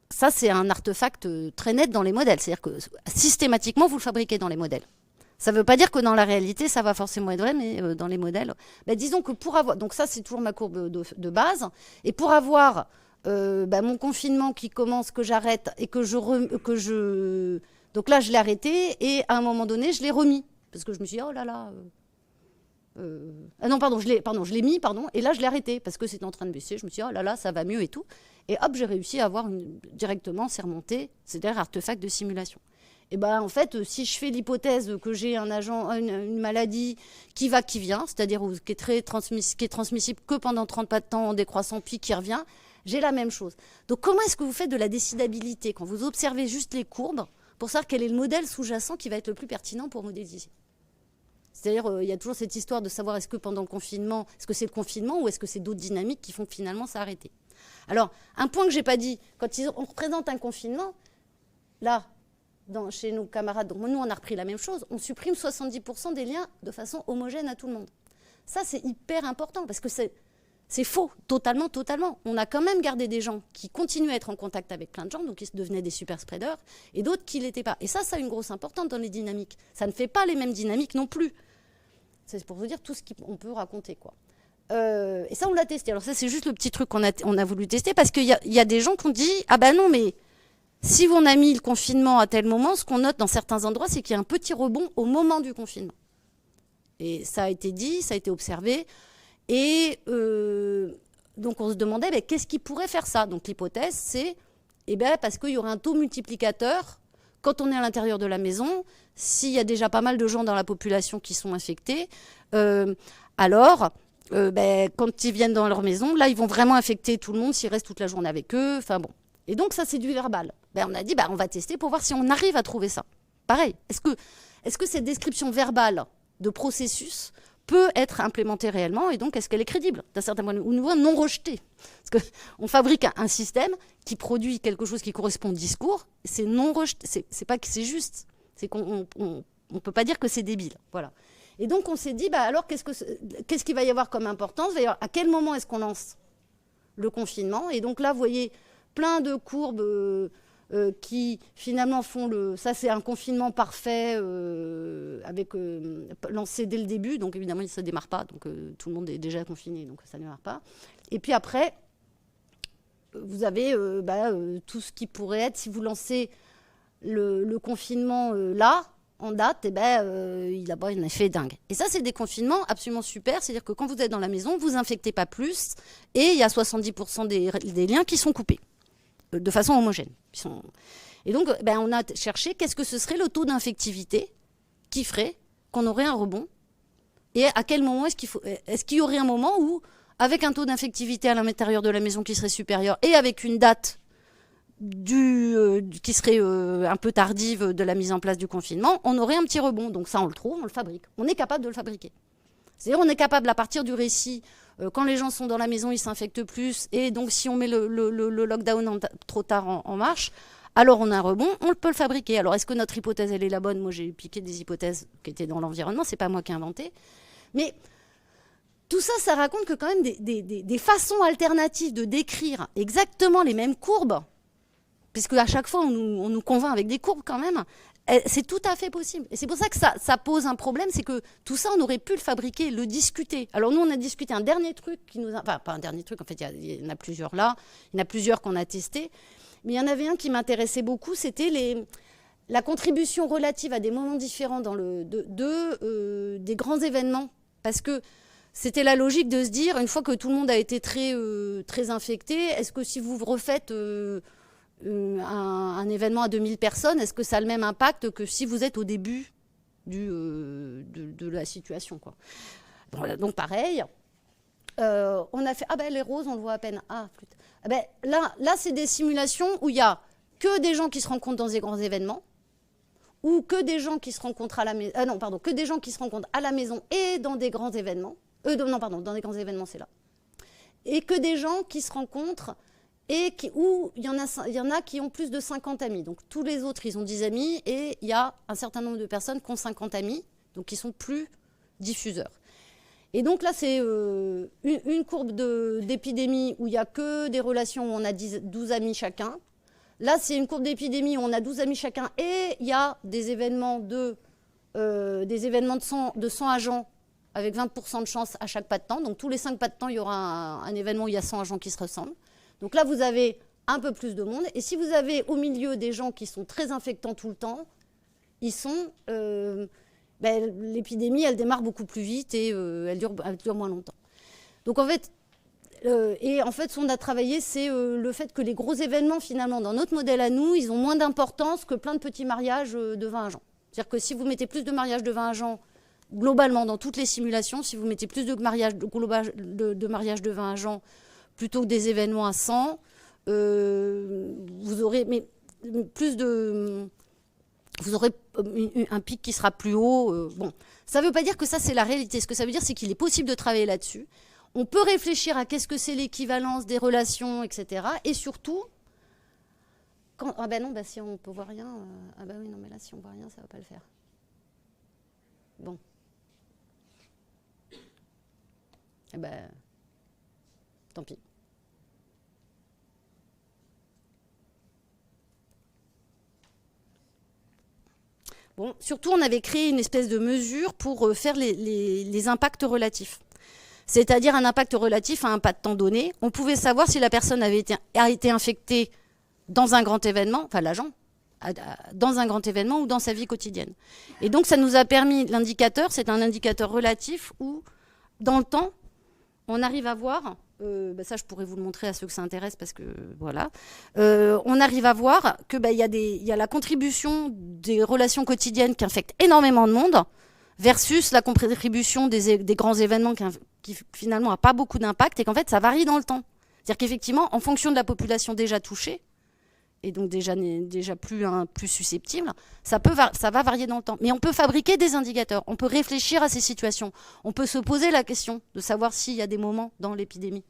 [SPEAKER 1] ça, c'est un artefact très net dans les modèles. C'est-à-dire que systématiquement, vous le fabriquez dans les modèles. Ça ne veut pas dire que dans la réalité, ça va forcément être vrai, mais dans les modèles... disons que pour avoir... Donc ça, c'est toujours ma courbe de base. Et pour avoir mon confinement qui commence, que j'arrête et que je... Donc là, je l'ai arrêté et à un moment donné, je l'ai remis. Parce que je me suis dit, oh là là... je l'ai mis, et là je l'ai arrêté parce que c'était en train de baisser. Je me suis dit, oh là là, ça va mieux et tout. Et hop, j'ai réussi à avoir directement, c'est remonté, c'est-à-dire artefact de simulation. Et en fait, si je fais l'hypothèse que j'ai un agent, une maladie qui va, qui vient, c'est-à-dire qui est transmissible que pendant 30 pas de temps en décroissant, puis qui revient, j'ai la même chose. Donc comment est-ce que vous faites de la décidabilité quand vous observez juste les courbes pour savoir quel est le modèle sous-jacent qui va être le plus pertinent pour modéliser ? C'est-à-dire, il y a toujours cette histoire de savoir est-ce que pendant le confinement, est-ce que c'est le confinement ou est-ce que c'est d'autres dynamiques qui font que finalement ça a arrêté. Alors, un point que je n'ai pas dit, quand on représente un confinement, là, chez nos camarades, donc nous on a repris la même chose, on supprime 70% des liens de façon homogène à tout le monde. Ça, c'est hyper important parce que c'est faux, totalement. On a quand même gardé des gens qui continuent à être en contact avec plein de gens, donc ils devenaient des super spreaders, et d'autres qui ne l'étaient pas. Et ça a une grosse importance dans les dynamiques. Ça ne fait pas les mêmes dynamiques non plus. C'est pour vous dire tout ce qu'on peut raconter, quoi. Et ça, on l'a testé. Alors ça, c'est juste le petit truc qu'on a voulu tester, parce qu'il y a des gens qui ont dit « Ah ben non, mais si on a mis le confinement à tel moment, ce qu'on note dans certains endroits, c'est qu'il y a un petit rebond au moment du confinement. » Et ça a été dit, ça a été observé. Et donc, on se demandait qu'est-ce qui pourrait faire ça. Donc, l'hypothèse, c'est parce qu'il y aurait un taux multiplicateur quand on est à l'intérieur de la maison. S'il y a déjà pas mal de gens dans la population qui sont infectés, alors, quand ils viennent dans leur maison, là, ils vont vraiment infecter tout le monde s'ils restent toute la journée avec eux. Enfin bon. Et donc, ça, c'est du verbal. On a dit, on va tester pour voir si on arrive à trouver ça. Pareil, est-ce que cette description verbale de processus peut être implémentée réellement, et donc est-ce qu'elle est crédible d'un certain point de vue, ou non rejetée? Parce qu'on fabrique un système qui produit quelque chose qui correspond au discours, c'est non rejeté, c'est pas que c'est juste, c'est qu'on ne peut pas dire que c'est débile. Voilà. Et donc on s'est dit, alors qu'est-ce qu'il va y avoir comme importance? À quel moment est-ce qu'on lance le confinement? Et donc là, vous voyez plein de courbes qui finalement font ça, c'est un confinement parfait avec lancé dès le début, donc évidemment ça ne démarre pas, donc tout le monde est déjà confiné, donc ça ne démarre pas. Et puis après, vous avez tout ce qui pourrait être, si vous lancez le confinement là, en date, il a un effet dingue. Et ça, c'est des confinements absolument super, c'est-à-dire que quand vous êtes dans la maison, vous infectez pas plus, et il y a 70% des liens qui sont coupés de façon homogène. Et donc, on a cherché qu'est-ce que ce serait le taux d'infectivité qui ferait qu'on aurait un rebond. Et à quel moment est-ce qu'il y aurait un moment où, avec un taux d'infectivité à l'intérieur de la maison qui serait supérieur et avec une date qui serait un peu tardive de la mise en place du confinement, on aurait un petit rebond. Donc ça, on le trouve, on le fabrique. On est capable de le fabriquer. C'est-à-dire on est capable, à partir du récit, quand les gens sont dans la maison, ils s'infectent plus. Et donc si on met le lockdown trop tard en marche, alors on a un rebond, on peut le fabriquer. Alors est-ce que notre hypothèse, elle est la bonne? Moi, j'ai piqué des hypothèses qui étaient dans l'environnement. C'est pas moi qui ai inventé. Mais tout ça, ça raconte que quand même des façons alternatives de décrire exactement les mêmes courbes, puisque à chaque fois, on nous convainc avec des courbes quand même, c'est tout à fait possible. Et c'est pour ça que ça pose un problème, c'est que tout ça, on aurait pu le fabriquer, le discuter. Alors nous, on a discuté un dernier truc qui nous a... Enfin, pas un dernier truc, en fait, il y en a plusieurs là, il y en a plusieurs qu'on a testés. Mais il y en avait un qui m'intéressait beaucoup, c'était la contribution relative à des moments différents des grands événements. Parce que c'était la logique de se dire, une fois que tout le monde a été très infecté, est-ce que si vous refaites un événement à 2000 personnes, est-ce que ça a le même impact que si vous êtes au début de la situation, quoi. Bon, donc pareil, on a fait, les roses, on le voit à peine. Flûte. Là, c'est des simulations où il n'y a que des gens qui se rencontrent dans des grands événements, ou que des gens qui se rencontrent à la maison, que des gens qui se rencontrent à la maison et dans des grands événements. Dans des grands événements, c'est là. Et que des gens qui se rencontrent et où il y en a qui ont plus de 50 amis. Donc tous les autres, ils ont 10 amis et il y a un certain nombre de personnes qui ont 50 amis, donc qui sont plus diffuseurs. Et donc là, c'est une courbe d'épidémie où il n'y a que des relations où on a 12 amis chacun. Là, c'est une courbe d'épidémie où on a 12 amis chacun et il y a des événements de 100 agents avec 20% de chance à chaque pas de temps. Donc tous les 5 pas de temps, il y aura un événement où il y a 100 agents qui se ressemblent. Donc là, vous avez un peu plus de monde. Et si vous avez au milieu des gens qui sont très infectants tout le temps, l'épidémie, elle démarre beaucoup plus vite et elle dure moins longtemps. Donc en fait, ce qu'on a travaillé, c'est le fait que les gros événements, finalement, dans notre modèle à nous, ils ont moins d'importance que plein de petits mariages de 20 agents. C'est-à-dire que si vous mettez plus de mariages de 20 agents, globalement, dans toutes les simulations, si vous mettez plus de mariages de 20 agents plutôt que des événements à 100, vous aurez un pic qui sera plus haut. Bon, ça ne veut pas dire que ça, c'est la réalité. Ce que ça veut dire, c'est qu'il est possible de travailler là-dessus. On peut réfléchir à qu'est-ce que c'est l'équivalence des relations, etc. Et surtout, si on peut voir rien, mais là, si on voit rien, ça ne va pas le faire. Bon. Tant pis. Bon, surtout, on avait créé une espèce de mesure pour faire les impacts relatifs. C'est-à-dire un impact relatif à un pas de temps donné. On pouvait savoir si la personne a été infectée dans un grand événement, enfin l'agent, dans un grand événement ou dans sa vie quotidienne. Et donc, ça nous a permis, l'indicateur, c'est un indicateur relatif où, dans le temps, on arrive à voir, ça je pourrais vous le montrer à ceux que ça intéresse parce que voilà, on arrive à voir que il y a la contribution des relations quotidiennes qui infectent énormément de monde versus la contribution des grands événements qui finalement n'a pas beaucoup d'impact et qu'en fait ça varie dans le temps. C'est-à-dire qu'effectivement, en fonction de la population déjà touchée, et donc déjà plus susceptible, ça va varier dans le temps. Mais on peut fabriquer des indicateurs, on peut réfléchir à ces situations, on peut se poser la question de savoir s'il y a des moments dans l'épidémie.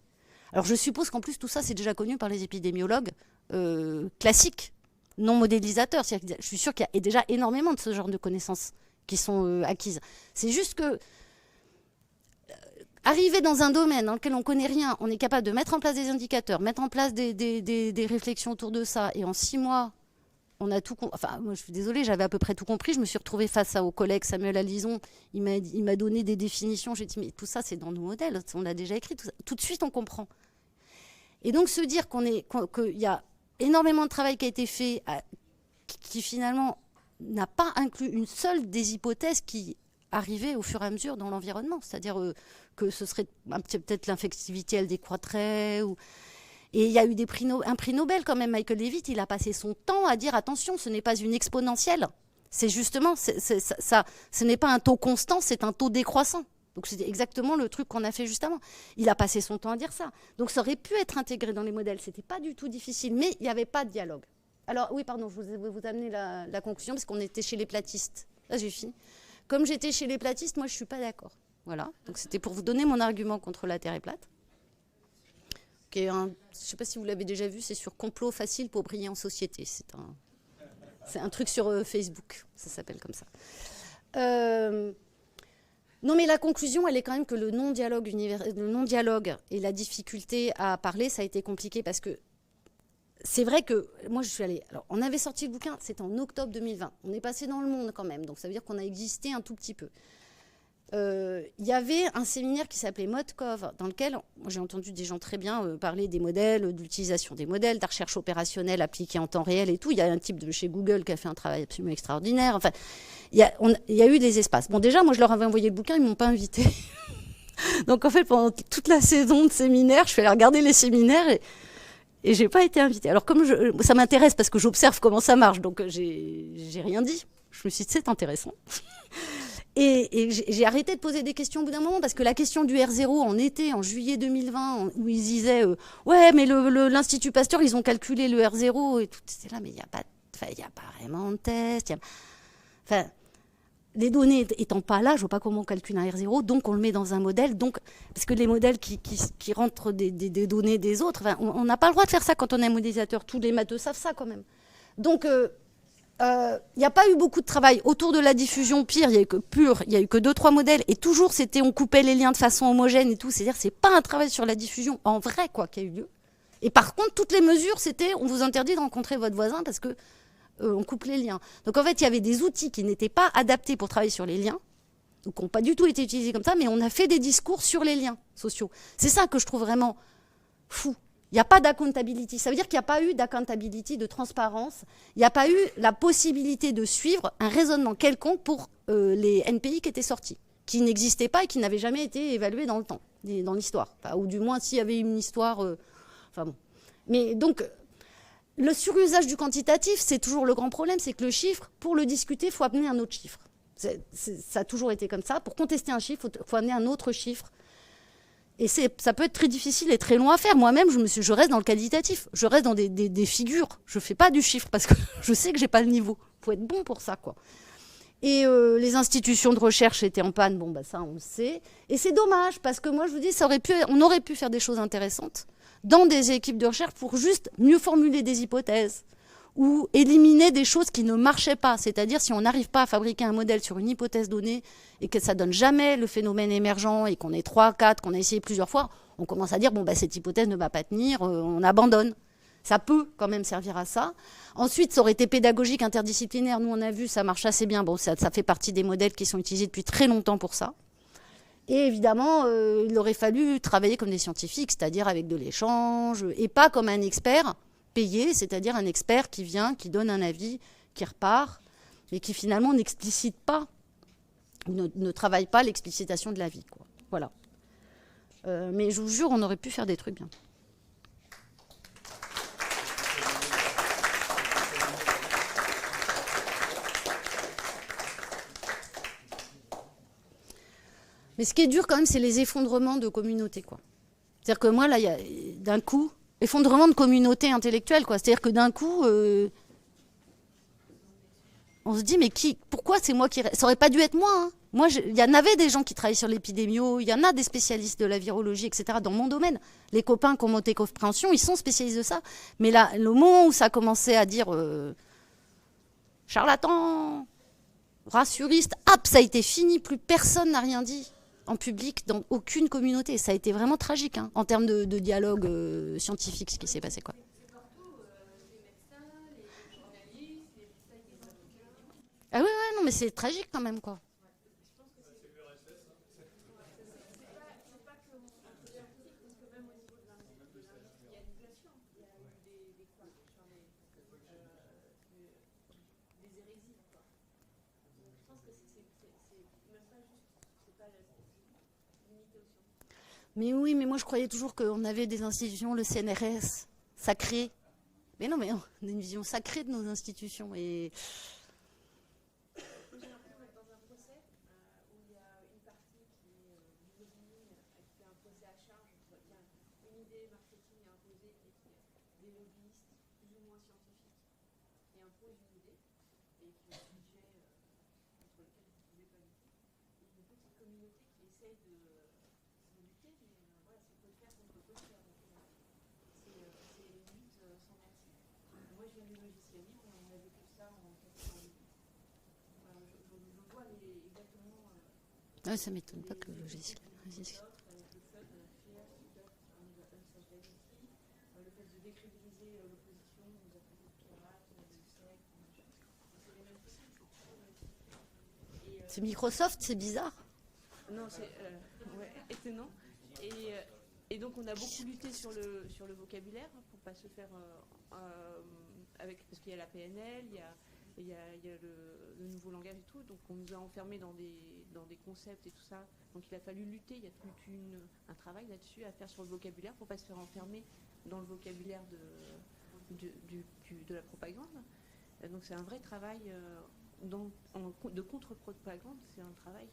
[SPEAKER 1] Alors je suppose qu'en plus tout ça c'est déjà connu par les épidémiologues classiques, non modélisateurs. Je suis sûre qu'il y a déjà énormément de ce genre de connaissances qui sont acquises. C'est juste que arriver dans un domaine dans lequel on ne connaît rien, on est capable de mettre en place des indicateurs, mettre en place des réflexions autour de ça, et en 6 mois, on a tout compris. Enfin, moi, je suis désolée, j'avais à peu près tout compris. Je me suis retrouvée face au collègue Samuel Alison. Il m'a donné des définitions. J'ai dit, mais tout ça, c'est dans nos modèles. On l'a déjà écrit. Tout de suite, on comprend. Et donc, se dire qu'il y a énormément de travail qui a été fait, qui finalement n'a pas inclus une seule des hypothèses qui arrivaient au fur et à mesure dans l'environnement. C'est-à-dire que ce serait peut-être l'infectivité, elle décroîtrait. Et il y a eu un prix Nobel quand même. Michael Levitt, il a passé son temps à dire attention, ce n'est pas une exponentielle. C'est justement, ce n'est pas un taux constant, c'est un taux décroissant. Donc c'est exactement le truc qu'on a fait juste avant. Il a passé son temps à dire ça. Donc ça aurait pu être intégré dans les modèles. C'était pas du tout difficile, mais il n'y avait pas de dialogue. Alors oui, pardon, je vais vous amener la conclusion parce qu'on était chez les platistes. Là, j'ai fini. Comme j'étais chez les platistes, moi, je suis pas d'accord. Voilà. Donc c'était pour vous donner mon argument contre la Terre est plate. Je ne sais pas si vous l'avez déjà vu, c'est sur complot facile pour briller en société. C'est un truc sur Facebook, ça s'appelle comme ça. Non, mais la conclusion, elle est quand même que le non-dialogue et la difficulté à parler, ça a été compliqué parce que c'est vrai que moi, je suis allée... Alors, on avait sorti le bouquin, c'était en octobre 2020. On est passé dans le monde quand même, donc ça veut dire qu'on a existé un tout petit peu. Il y avait un séminaire qui s'appelait ModCov, dans lequel j'ai entendu des gens très bien parler des modèles, de l'utilisation des modèles, de la recherche opérationnelle appliquée en temps réel et tout. Il y a un type de chez Google qui a fait un travail absolument extraordinaire. Enfin, il y a eu des espaces. Bon, déjà, moi, je leur avais envoyé le bouquin, ils ne m'ont pas invité. Donc, en fait, pendant toute la saison de séminaire, je suis allée regarder les séminaires et j'ai pas été invitée. Alors, comme ça m'intéresse parce que j'observe comment ça marche, donc j'ai rien dit. Je me suis dit, c'est intéressant. Et j'ai arrêté de poser des questions au bout d'un moment parce que la question du R0 en été, en juillet 2020, où ils disaient ouais, mais l'Institut Pasteur, ils ont calculé le R0 et tout. C'était là, mais il n'y a pas vraiment de test. Enfin, les données étant pas là, je ne vois pas comment on calcule un R0, donc on le met dans un modèle. Donc, parce que les modèles qui rentrent des données des autres, enfin, on n'a pas le droit de faire ça quand on est un modélisateur. Tous les matheux savent ça quand même. Donc, il n'y a pas eu beaucoup de travail autour de la diffusion pure, il n'y a eu que 2-3 modèles, et toujours on coupait les liens de façon homogène et tout, c'est-à-dire c'est pas un travail sur la diffusion en vrai quoi qui a eu lieu. Et par contre, toutes les mesures, c'était on vous interdit de rencontrer votre voisin parce que on coupe les liens. Donc en fait, il y avait des outils qui n'étaient pas adaptés pour travailler sur les liens, donc qui n'ont pas du tout été utilisés comme ça, mais on a fait des discours sur les liens sociaux. C'est ça que je trouve vraiment fou. Il n'y a pas d'accountability. Ça veut dire qu'il n'y a pas eu d'accountability, de transparence. Il n'y a pas eu la possibilité de suivre un raisonnement quelconque pour les NPI qui étaient sortis, qui n'existaient pas et qui n'avaient jamais été évalués dans le temps, dans l'histoire. Enfin, ou du moins, s'il y avait une histoire... enfin bon. Mais donc, le surusage du quantitatif, c'est toujours le grand problème, c'est que le chiffre, pour le discuter, il faut amener un autre chiffre. Ça a toujours été comme ça. Pour contester un chiffre, il faut amener un autre chiffre. Et ça peut être très difficile et très long à faire. Moi-même, je reste dans le qualitatif. Je reste dans des figures. Je ne fais pas du chiffre parce que je sais que je n'ai pas le niveau. Il faut être bon pour ça, quoi. Et les institutions de recherche étaient en panne. Bon, bah, ça, on le sait. Et c'est dommage parce que moi, je vous dis, on aurait pu faire des choses intéressantes dans des équipes de recherche pour juste mieux formuler des hypothèses ou éliminer des choses qui ne marchaient pas. C'est-à-dire, si on n'arrive pas à fabriquer un modèle sur une hypothèse donnée et que ça ne donne jamais le phénomène émergent et qu'on est 3, 4, qu'on a essayé plusieurs fois, on commence à dire, bon, bah, cette hypothèse ne va pas tenir, on abandonne. Ça peut quand même servir à ça. Ensuite, ça aurait été pédagogique, interdisciplinaire. Nous, on a vu, ça marche assez bien. Bon, ça fait partie des modèles qui sont utilisés depuis très longtemps pour ça. Et évidemment, il aurait fallu travailler comme des scientifiques, c'est-à-dire avec de l'échange, et pas comme un expert payé, c'est-à-dire un expert qui vient, qui donne un avis, qui repart, mais qui finalement n'explicite pas, ne travaille pas l'explicitation de l'avis, quoi. Voilà. Mais je vous jure, on aurait pu faire des trucs bien. Mais ce qui est dur quand même, c'est les effondrements de communautés, quoi. C'est-à-dire que moi, là, il y a d'un coup, effondrement de communauté intellectuelle, quoi. C'est-à-dire que d'un coup, on se dit, mais pourquoi c'est moi qui... Ça aurait pas dû être moi, hein. Moi, il y en avait des gens qui travaillent sur l'épidémio, il y en a des spécialistes de la virologie, etc. dans mon domaine. Les copains qui ont monté Compréhension, ils sont spécialistes de ça. Mais là, le moment où ça a commencé à dire charlatan, rassuriste, hop, ça a été fini, plus personne n'a rien dit en public, dans aucune communauté. Ça a été vraiment tragique, hein, en termes de dialogue scientifique, ce qui s'est passé, quoi. Ah oui, ouais, non, mais c'est tragique quand même, quoi. Mais oui, mais moi je croyais toujours qu'on avait des institutions, le CNRS, sacré. Mais non, mais on a une vision sacrée de nos institutions. Et
[SPEAKER 2] J'ai l'impression d'être dans un procès où il y a une partie qui est du lobbying, qui fait un procès à charge. Il y a une idée marketing à imposer et qui est des lobbyistes plus ou moins scientifiques qui imposent une idée et qui ont un budget contre lequel vous ne pouvez pas lutter. Et une petite communauté qui essaye de lutter, mais voilà, si on peut le faire, on peut le faire. C'est une lutte sans merci. Moi, je viens du logiciel libre, on a vécu ça en 98. Voilà, je vois exactement.
[SPEAKER 1] ouais, ça m'étonne pas que le logiciel.
[SPEAKER 2] Le fait de décrédibiliser l'opposition, nous appeler de pirates, de sectes, c'est les mêmes choses.
[SPEAKER 1] C'est Microsoft, c'est bizarre.
[SPEAKER 2] Non, c'est étonnant. Et donc on a beaucoup lutté sur le vocabulaire pour pas se faire parce qu'il y a la PNL, il y a le nouveau langage et tout, donc on nous a enfermés dans des concepts et tout ça. Donc il a fallu lutter, il y a tout un travail là-dessus à faire sur le vocabulaire pour pas se faire enfermer dans le vocabulaire de la propagande. Donc c'est un vrai travail de contre-propagande, c'est un travail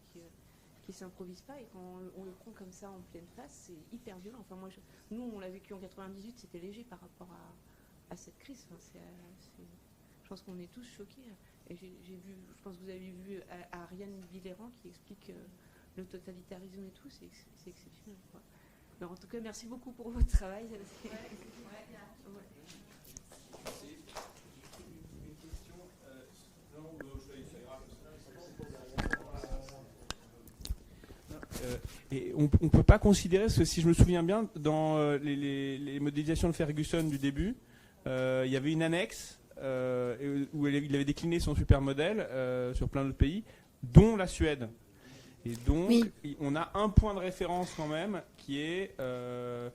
[SPEAKER 2] qui s'improvise pas, et quand on le prend comme ça en pleine face, c'est hyper violent. Enfin nous on l'a vécu en 98, c'était léger par rapport à cette crise. Enfin, je pense qu'on est tous choqués. Et j'ai vu, je pense que vous avez vu Ariane Villerand qui explique le totalitarisme et tout, c'est exceptionnel, quoi. Mais en tout cas, merci beaucoup pour votre travail.
[SPEAKER 3] Une question. Et on ne peut pas considérer, parce que si je me souviens bien, dans les modélisations de Ferguson du début, il y avait une annexe où il avait décliné son supermodèle sur plein d'autres pays, dont la Suède. Et donc, on a un point de référence quand même, qui est un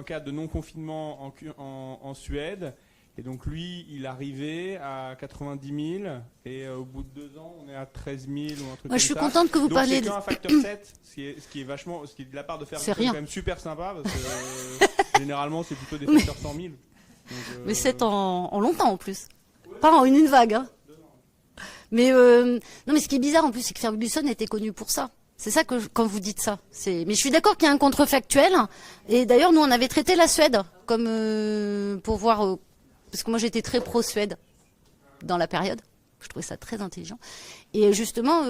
[SPEAKER 3] cas de non-confinement en Suède. Et donc lui, il arrivait à 90 000 et au bout de 2 ans, on est à 13 000 ou un truc comme ça.
[SPEAKER 1] Moi, je suis contente que vous parliez
[SPEAKER 3] de... un facteur 7, ce qui est vachement, ce qui est de la part de faire c'est quand même super sympa, parce que généralement, c'est plutôt des facteurs 100 000. Donc,
[SPEAKER 1] mais 7 en longtemps en plus. Pas en une vague. Hein. Mais non, mais ce qui est bizarre en plus, c'est que Ferguson était connu pour ça. C'est ça que quand vous dites ça. Mais je suis d'accord qu'il y a un contrefactuel. Et d'ailleurs, nous, on avait traité la Suède comme pour voir... parce que moi, j'étais très pro-Suède dans la période. Je trouvais ça très intelligent. Et justement,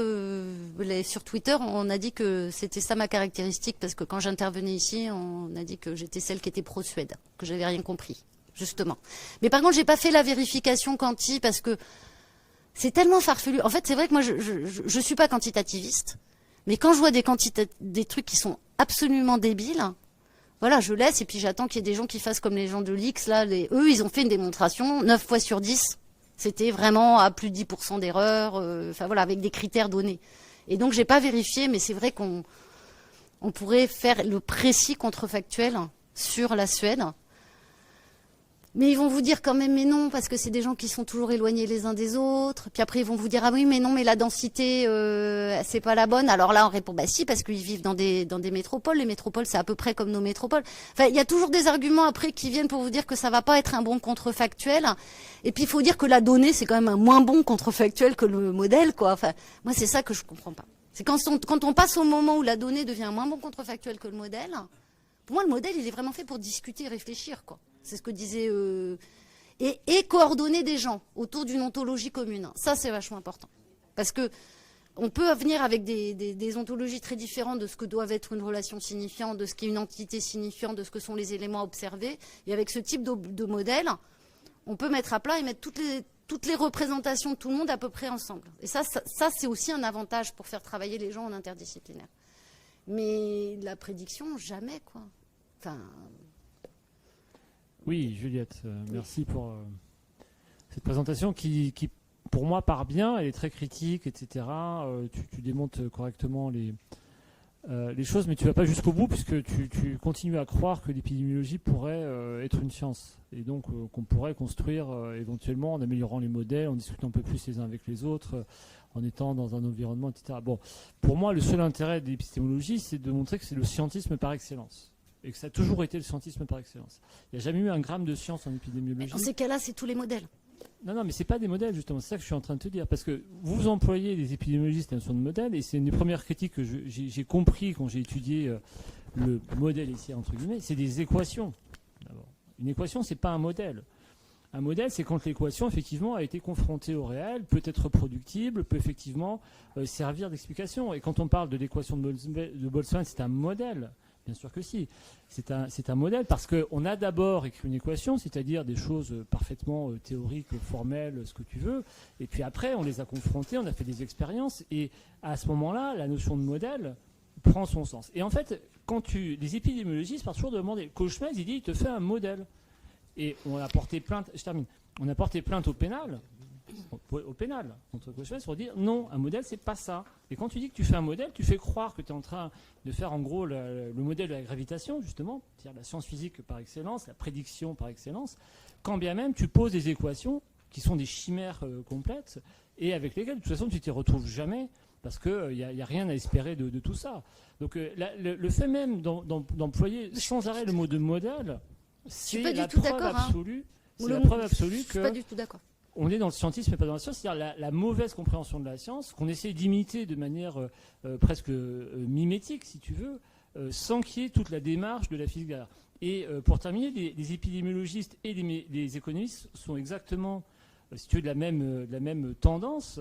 [SPEAKER 1] sur Twitter, on a dit que c'était ça ma caractéristique, parce que quand j'intervenais ici, on a dit que j'étais celle qui était pro-Suède, que j'avais rien compris, justement. Mais par contre, j'ai pas fait la vérification quanti, parce que c'est tellement farfelu. En fait, c'est vrai que moi, je suis pas quantitativiste, mais quand je vois des trucs qui sont absolument débiles, voilà, je laisse, et puis j'attends qu'il y ait des gens qui fassent comme les gens de l'X, là. Eux, ils ont fait une démonstration, 9 fois sur 10. C'était vraiment à plus de 10% d'erreur, enfin voilà, avec des critères donnés. Et donc, j'ai pas vérifié, mais c'est vrai qu'on pourrait faire le précis contrefactuel sur la Suède. Mais ils vont vous dire quand même, mais non, parce que c'est des gens qui sont toujours éloignés les uns des autres. Puis après, ils vont vous dire, ah oui, mais non, mais la densité, c'est pas la bonne. Alors là, on répond, bah si, parce qu'ils vivent dans des métropoles. Les métropoles, c'est à peu près comme nos métropoles. Enfin, il y a toujours des arguments après qui viennent pour vous dire que ça va pas être un bon contrefactuel. Et puis, il faut dire que la donnée, c'est quand même un moins bon contrefactuel que le modèle, quoi. Enfin, moi, c'est ça que je comprends pas. C'est quand on passe au moment où la donnée devient un moins bon contrefactuel que le modèle. Pour moi, le modèle, il est vraiment fait pour discuter et réfléchir, quoi. C'est ce que disait... Et coordonner des gens autour d'une ontologie commune. Ça, c'est vachement important. Parce que on peut venir avec des ontologies très différentes de ce que doit être une relation signifiante, de ce qu'est une entité signifiante, de ce que sont les éléments observés. Et avec ce type de modèle, on peut mettre à plat et mettre toutes les représentations de tout le monde à peu près ensemble. Et ça c'est aussi un avantage pour faire travailler les gens en interdisciplinaire. Mais la prédiction, jamais, quoi. Enfin...
[SPEAKER 4] Oui, Juliette, merci pour cette présentation qui, pour moi, part bien. Elle est très critique, etc. Tu démontes correctement les choses, mais tu vas pas jusqu'au bout puisque tu continues à croire que l'épidémiologie pourrait être une science et donc qu'on pourrait construire éventuellement en améliorant les modèles, en discutant un peu plus les uns avec les autres, en étant dans un environnement, etc. Bon, pour moi, le seul intérêt de l'épistémologie, c'est de montrer que c'est le scientisme par excellence et que ça a toujours été le scientisme par excellence. Il n'y a jamais eu un gramme de science en épidémiologie.
[SPEAKER 1] Dans ces cas-là, c'est tous les modèles.
[SPEAKER 4] Non, mais c'est pas des modèles, justement. C'est ça que je suis en train de te dire. Parce que vous employez les épidémiologistes la notion de modèle, et c'est une des premières critiques que j'ai compris quand j'ai étudié le modèle ici, entre guillemets, c'est des équations. D'abord. Une équation, c'est pas un modèle. Un modèle, c'est quand l'équation, effectivement, a été confrontée au réel, peut être reproductible, peut effectivement servir d'explication. Et quand on parle de l'équation de Boltzmann, c'est un modèle. Bien sûr que si. C'est un modèle parce qu'on a d'abord écrit une équation, c'est-à-dire des choses parfaitement théoriques, formelles, ce que tu veux, et puis après on les a confrontées, on a fait des expériences, et à ce moment-là, la notion de modèle prend son sens. Et en fait, les épidémiologistes partent toujours de demander, Cauchemez, il dit, il te fait un modèle. Et on a porté plainte, je termine, on a porté plainte au pénal contre Cauchemez pour dire non, un modèle c'est pas ça. Et quand tu dis que tu fais un modèle, tu fais croire que tu es en train de faire en gros le modèle de la gravitation, justement, c'est-à-dire la science physique par excellence, la prédiction par excellence, quand bien même tu poses des équations qui sont des chimères complètes et avec lesquelles de toute façon tu t'y retrouves jamais parce qu'il n'y a rien à espérer de tout ça. Donc le fait même d'employer sans arrêt le mot de modèle, c'est la preuve absolue. C'est la preuve absolue que.
[SPEAKER 1] Je suis pas du tout d'accord.
[SPEAKER 4] On est dans le scientisme et pas dans la science, c'est-à-dire la mauvaise compréhension de la science, qu'on essaie d'imiter de manière presque mimétique, si tu veux, sans qu'il y ait toute la démarche de la physique derrière. Et pour terminer, les épidémiologistes et les économistes sont exactement, si tu veux, de la même tendance.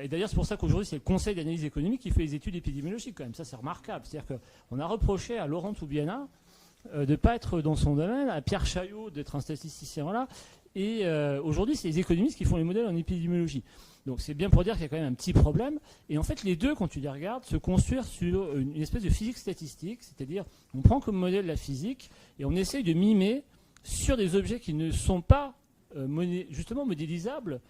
[SPEAKER 4] Et d'ailleurs, c'est pour ça qu'aujourd'hui, c'est le Conseil d'analyse économique qui fait les études épidémiologiques, quand même. Ça, c'est remarquable. C'est-à-dire qu'on a reproché à Laurent Toubiana de ne pas être dans son domaine, à Pierre Chaillot d'être un statisticien là. Et aujourd'hui, c'est les économistes qui font les modèles en épidémiologie. Donc c'est bien pour dire qu'il y a quand même un petit problème. Et en fait, les deux, quand tu les regardes, se construisent sur une espèce de physique statistique. C'est-à-dire, on prend comme modèle la physique et on essaye de mimer sur des objets qui ne sont pas justement modélisables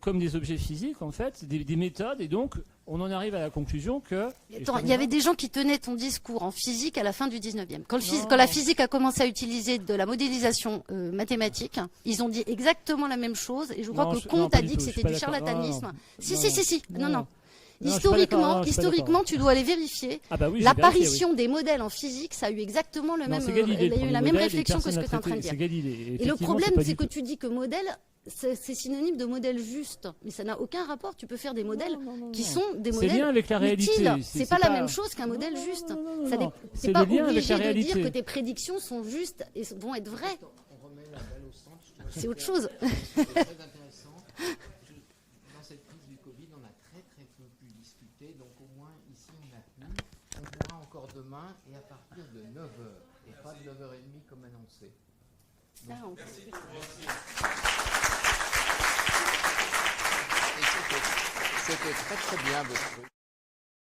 [SPEAKER 4] comme des objets physiques, en fait, des méthodes. Et donc, on en arrive à la conclusion que...
[SPEAKER 1] Attends, il y avait des gens qui tenaient ton discours en physique à la fin du 19e. Quand la physique a commencé à utiliser de la modélisation mathématique, ils ont dit exactement la même chose. Et je crois que Comte a dit que c'était du charlatanisme. Si. Non. Historiquement, tu dois aller vérifier.
[SPEAKER 4] Ah bah oui,
[SPEAKER 1] l'apparition des modèles en physique, ça a eu exactement le même. Il y a eu la même réflexion que ce que tu es en train de dire. Et le problème, c'est que tu dis que modèle, c'est synonyme de modèle juste, mais ça n'a aucun rapport. Tu peux faire des modèles qui sont des modèles
[SPEAKER 4] lié avec la réalité.
[SPEAKER 1] C'est pas la même chose qu'un modèle juste. C'est pas obligé de dire que tes prédictions sont justes et vont être vraies. C'est autre chose.
[SPEAKER 5] C'est très intéressant. Dans cette crise du Covid, on a très peu pu discuter, donc au moins ici on a pu. On pourra encore demain et à partir de 9h et pas de 9h30 comme annoncé. Donc, c'était très bien votre